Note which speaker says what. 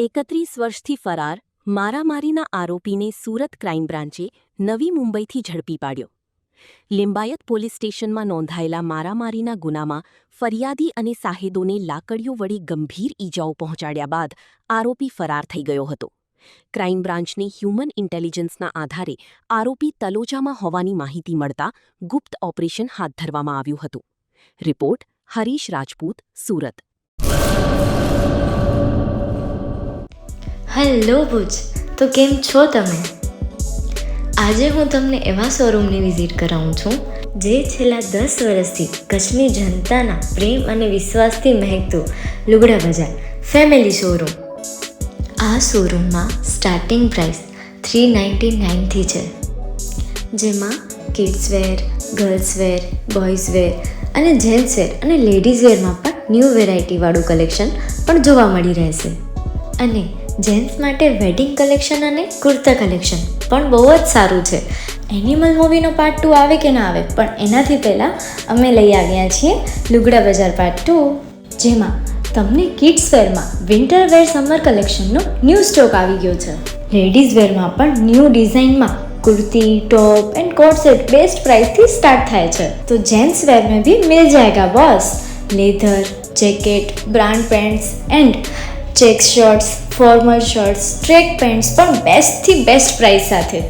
Speaker 1: 31 વર્ષથી ફરાર મારામારીના આરોપીને સુરત ક્રાઇમ બ્રાન્ચે નવી મુંબઈથી ઝડપી પાડ્યો. લિંબાયત પોલીસ સ્ટેશનમાં નોંધાયેલા મારામારીના ગુનામાં ફરિયાદી અને સાહેદોને લાકડીઓ વડે ગંભીર ઈજાઓ પહોંચાડ્યા બાદ આરોપી ફરાર થઈ ગયો હતો. ક્રાઇમ બ્રાન્ચને હ્યુમન ઇન્ટેલિજન્સના આધારે આરોપી તલોજામાં હોવાની માહિતી મળતા ગુપ્ત ઓપરેશન હાથ ધરવામાં આવ્યું હતું. રિપોર્ટ હરીશ રાજપૂત, સુરત.
Speaker 2: હેલો ભુજ, તો કેમ છો તમે? આજે હું તમને એવા શોરૂમની વિઝિટ કરાવું છું જે છેલ્લા 10 વર્ષથી કચ્છની જનતાના પ્રેમ અને વિશ્વાસથી મહેકતું લુગડા બજાર ફેમિલી શોરૂમ. આ શોરૂમમાં સ્ટાર્ટિંગ પ્રાઇસ 399થી છે, જેમાં kids wear, girls wear, boys wear અને જેન્ટ્સ વેર અને લેડીઝ વેરમાં પણ ન્યૂ વેરાયટીવાળું કલેક્શન પણ જોવા મળી રહેશે. અને જેન્ટ્સ માટે વેડિંગ કલેક્શન અને કુર્તા કલેક્શન પણ બહુ જ સારું છે. એનિમલ મૂવીનો પાર્ટ 2 આવે કે ના આવે, પણ એનાથી પહેલાં અમે લઈ આવ્યા છીએ લુગડા બજાર પાર્ટ 2, જેમાં તમને કિડ્સ વેરમાં વિન્ટર વેર સમર કલેક્શનનો ન્યૂ સ્ટોક આવી ગયો છે. લેડીઝ વેરમાં પણ ન્યૂ ડિઝાઇનમાં kurti, top and coat set best price थी स्टार्ट थाय छे. तो जेंट्स वेर में भी मिल जाएगा boss. Leather, jacket, brand pants and check shirts, formal shirts, track pants पर बेस्ट थी बेस्ट प्राइस साथे.